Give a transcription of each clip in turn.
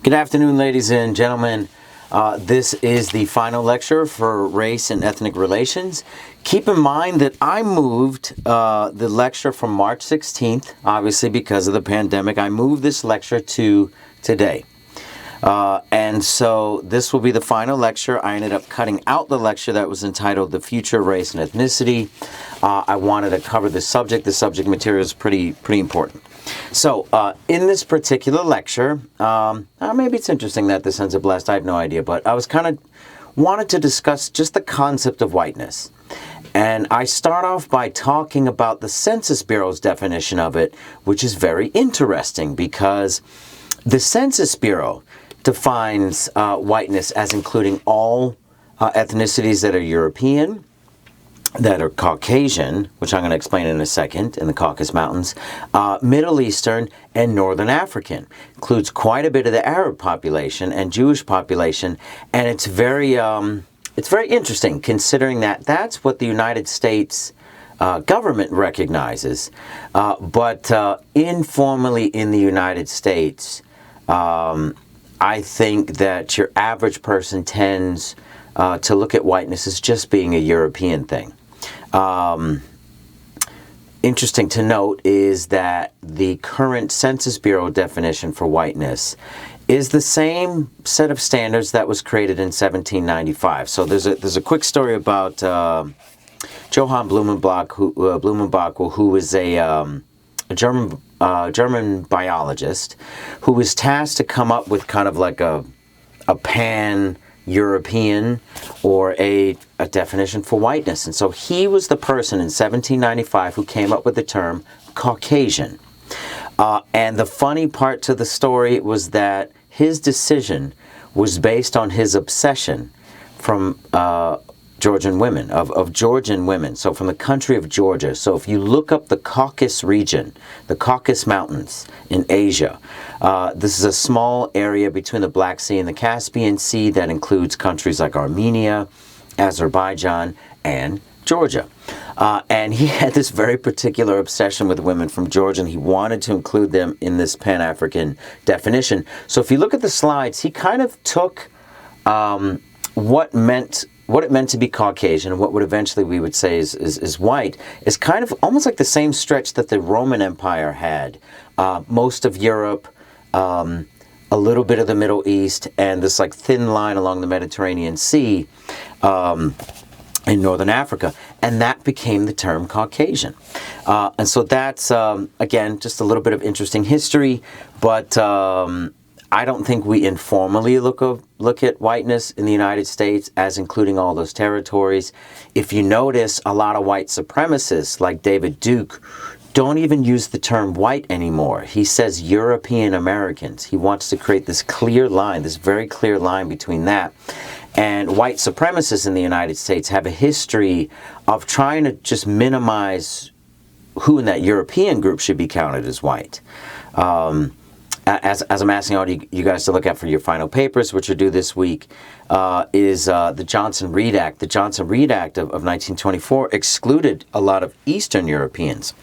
Good afternoon, ladies and gentlemen. This is the final lecture for Race and Ethnic Relations. Keep in mind that I moved the lecture from March 16th, obviously because of the pandemic. I moved this lecture to today. And so this will be the final lecture. I ended up cutting out the lecture that was entitled The Future of Race and Ethnicity. I wanted to cover the subject. The subject material is pretty important. So, in this particular lecture, maybe it's interesting that this ends up last, I have no idea, but I was wanted to discuss just the concept of whiteness. And I start off by talking about the Census Bureau's definition of it, which is very interesting because the Census Bureau defines whiteness as including all ethnicities that are European, that are Caucasian, which I'm going to explain in a second, in the Caucasus Mountains, Middle Eastern, and Northern African. Includes quite a bit of the Arab population and Jewish population, and it's very interesting considering that that's what the United States government recognizes, but informally in the United States, I think that your average person tends to look at whiteness as just being a European thing. Interesting to note is that the current Census Bureau definition for whiteness is the same set of standards that was created in 1795. So there's a quick story about Johann Blumenbach, who was a German biologist who was tasked to come up with kind of like a pan-European or a definition for whiteness. And so he was the person in 1795 who came up with the term Caucasian. And the funny part to the story was that his decision was based on his obsession from Georgian women, of Georgian women, so from the country of Georgia. So if you look up the Caucasus region, the Caucasus Mountains in Asia, this is a small area between the Black Sea and the Caspian Sea that includes countries like Armenia, Azerbaijan, and Georgia. And he had this very particular obsession with women from Georgia, and he wanted to include them in this Pan-African definition. So if you look at the slides, he kind of took what it meant to be Caucasian, and what would eventually we would say is white, is kind of almost like the same stretch that the Roman Empire had. Most of Europe, a little bit of the Middle East, and this like thin line along the Mediterranean Sea in Northern Africa. And that became the term Caucasian. And so that's, again, just a little bit of interesting history, but I don't think we informally look at whiteness in the United States as including all those territories. If you notice, a lot of white supremacists like David Duke don't even use the term white anymore. He says European Americans. He wants to create this clear line, this very clear line between that. And white supremacists in the United States have a history of trying to just minimize who in that European group should be counted as white. As I'm asking all you guys to look at for your final papers, which are due this week, is the Johnson-Reed Act. The Johnson-Reed Act of 1924 excluded a lot of Eastern Europeans.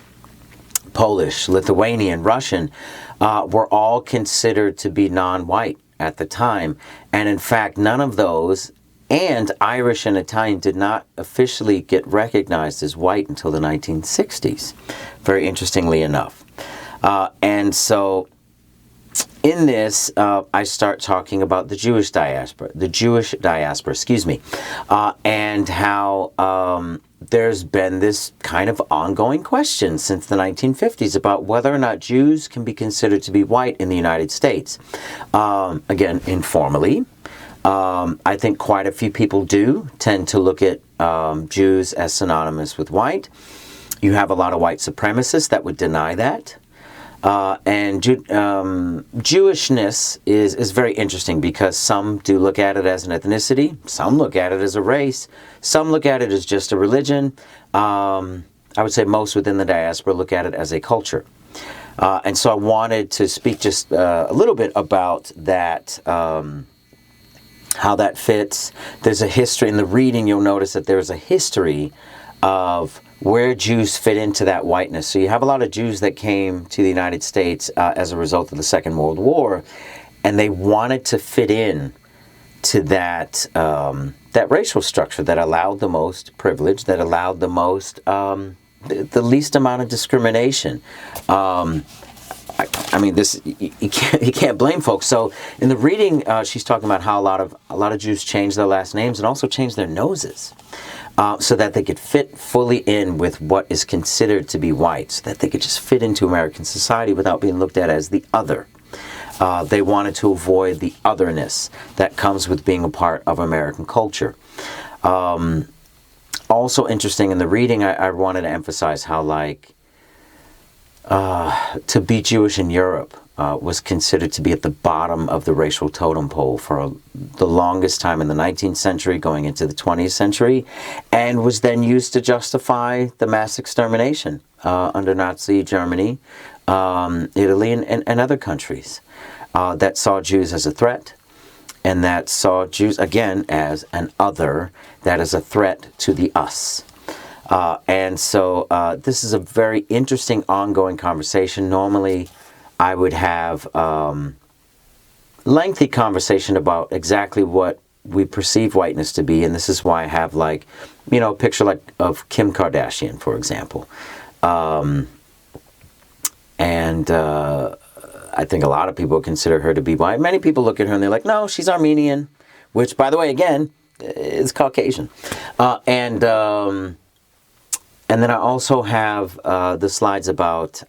Polish, Lithuanian, Russian were all considered to be non-white at the time. And in fact, none of those, and Irish and Italian, did not officially get recognized as white until the 1960s, very interestingly enough. And so in this, I start talking about the Jewish diaspora, and how there's been this kind of ongoing question since the 1950s about whether or not Jews can be considered to be white in the United States. Again, informally, I think quite a few people do tend to look at Jews as synonymous with white. You have a lot of white supremacists that would deny that. And Jewishness is very interesting because some do look at it as an ethnicity, some look at it as a race, some look at it as just a religion. I would say most within the diaspora look at it as a culture. And so I wanted to speak just a little bit about that, how that fits. There's a history in the reading. You'll notice that there's a history of where Jews fit into that whiteness. So you have a lot of Jews that came to the United States as a result of the Second World War, and they wanted to fit in to that that racial structure that allowed the most privilege, that allowed the most the least amount of discrimination. I mean, this you can't blame folks. So in the reading, she's talking about how a lot of Jews changed their last names and also changed their noses, so that they could fit fully in with what is considered to be white, so that they could just fit into American society without being looked at as the other. They wanted to avoid the otherness that comes with being a part of American culture. Also interesting in the reading, I wanted to emphasize how, like, to be Jewish in Europe was considered to be at the bottom of the racial totem pole for the longest time in the 19th century, going into the 20th century, and was then used to justify the mass extermination under Nazi Germany, Italy, and other countries that saw Jews as a threat, and that saw Jews, again, as an other, that is a threat to the us. And so this is a very interesting ongoing conversation. Normally, I would have lengthy conversation about exactly what we perceive whiteness to be, and this is why I have, like, you know, a picture like of Kim Kardashian, for example. I think a lot of people consider her to be white. Many people look at her and they're like, no, she's Armenian, which, by the way, again, is Caucasian. And then I also have the slides about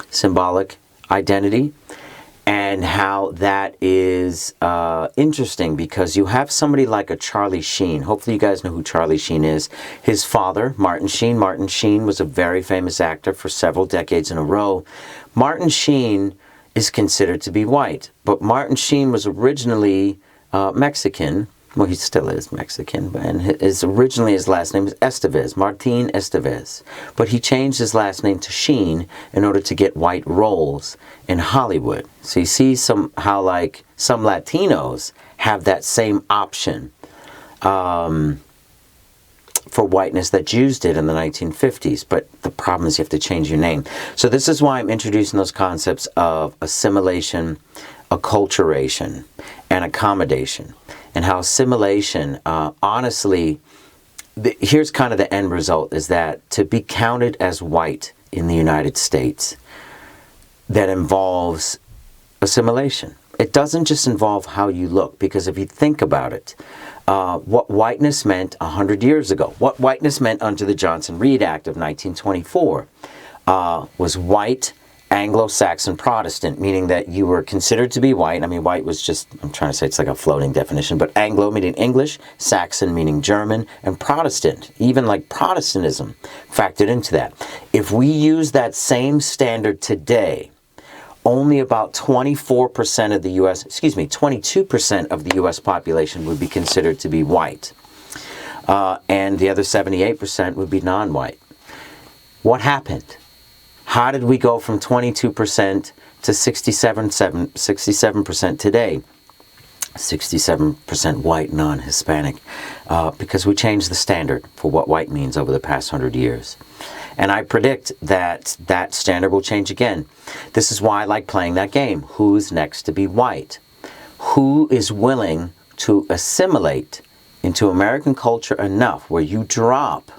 symbolic identity and how that is interesting, because you have somebody like a Charlie Sheen. Hopefully you guys know who Charlie Sheen is. His father, Martin Sheen. Martin Sheen was a very famous actor for several decades in a row. Martin Sheen is considered to be white, but Martin Sheen was originally Mexican. Well, he still is Mexican, and originally his last name is Estevez, Martin Estevez. But he changed his last name to Sheen in order to get white roles in Hollywood. So you see how, like, some Latinos have that same option for whiteness that Jews did in the 1950s. But the problem is you have to change your name. So this is why I'm introducing those concepts of assimilation, acculturation, and accommodation. And how assimilation, honestly, here's kind of the end result, is that to be counted as white in the United States, that involves assimilation. It doesn't just involve how you look, because if you think about it, what whiteness meant 100 years ago, what whiteness meant under the Johnson-Reed Act of 1924, was white, Anglo-Saxon Protestant, meaning that you were considered to be white. I mean, white was just, I'm trying to say it's like a floating definition, but Anglo meaning English, Saxon meaning German, and Protestant, even like Protestantism, factored into that. If we use that same standard today, only about 24% of the U.S., 22% of the U.S. population would be considered to be white. And the other 78% would be non-white. What happened? How did we go from 22% to 67% today? 67% white, non-Hispanic, because we changed the standard for what white means over the past 100 years. And I predict that that standard will change again. This is why I like playing that game. Who's next to be white? Who is willing to assimilate into American culture enough where you drop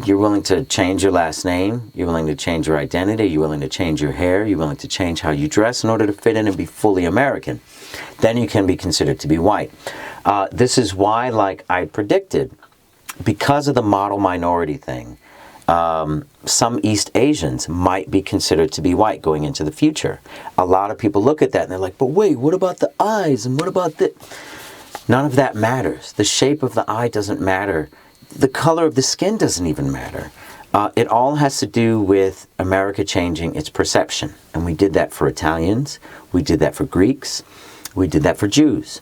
you're willing to change your last name, you're willing to change your identity, you're willing to change your hair, you're willing to change how you dress in order to fit in and be fully American. Then you can be considered to be white. This is why, like I predicted, because of the model minority thing, some East Asians might be considered to be white going into the future. A lot of people look at that and they're like, but wait, what about the eyes and what about the... None of that matters. The shape of the eye doesn't matter. The color of the skin doesn't even matter. It all has to do with America changing its perception. And we did that for Italians. We did that for Greeks. We did that for Jews.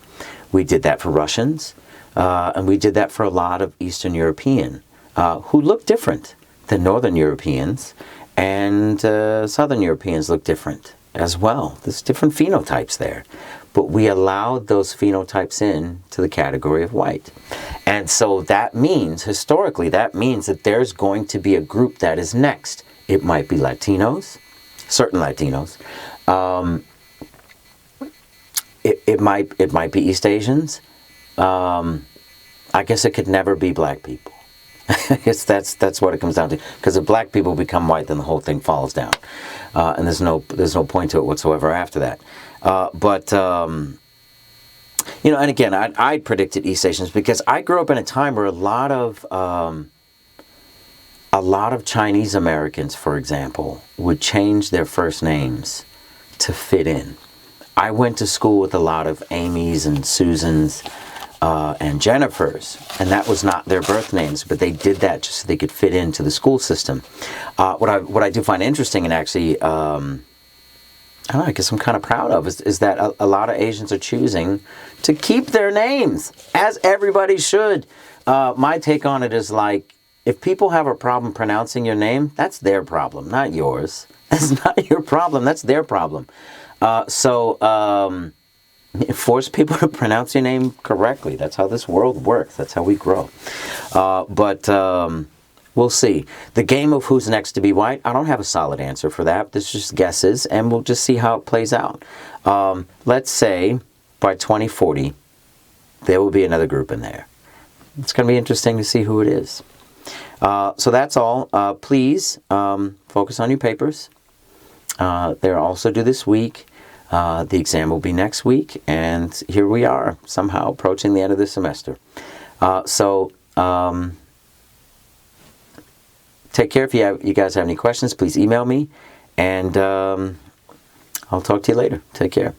We did that for Russians. And we did that for a lot of Eastern European who look different than Northern Europeans. And Southern Europeans look different as well. There's different phenotypes there. But we allowed those phenotypes in to the category of white. And so that means, historically, that means that there's going to be a group that is next. It might be Latinos, certain Latinos. It might be East Asians. I guess it could never be black people. I guess that's what it comes down to. Because if black people become white, then the whole thing falls down, and there's no point to it whatsoever after that. But and again, I predicted East Asians because I grew up in a time where a lot of Chinese Americans, for example, would change their first names to fit in. I went to school with a lot of Amy's and Susans and Jennifers, and that was not their birth names, but they did that just so they could fit into the school system. What I do find interesting, and actually, I guess I'm kind of proud of, is that a lot of Asians are choosing to keep their names, as everybody should. My take on it is like, if people have a problem pronouncing your name, that's their problem, not yours. That's not your problem, that's their problem. Force people to pronounce your name correctly. That's how this world works. That's how we grow. But we'll see. The game of who's next to be white, I don't have a solid answer for that. This is just guesses, and we'll just see how it plays out. Let's say by 2040, there will be another group in there. It's going to be interesting to see who it is. So that's all. Please focus on your papers. They're also due this week. The exam will be next week, and here we are, somehow approaching the end of the semester. Take care. If you guys have any questions, please email me, and I'll talk to you later. Take care.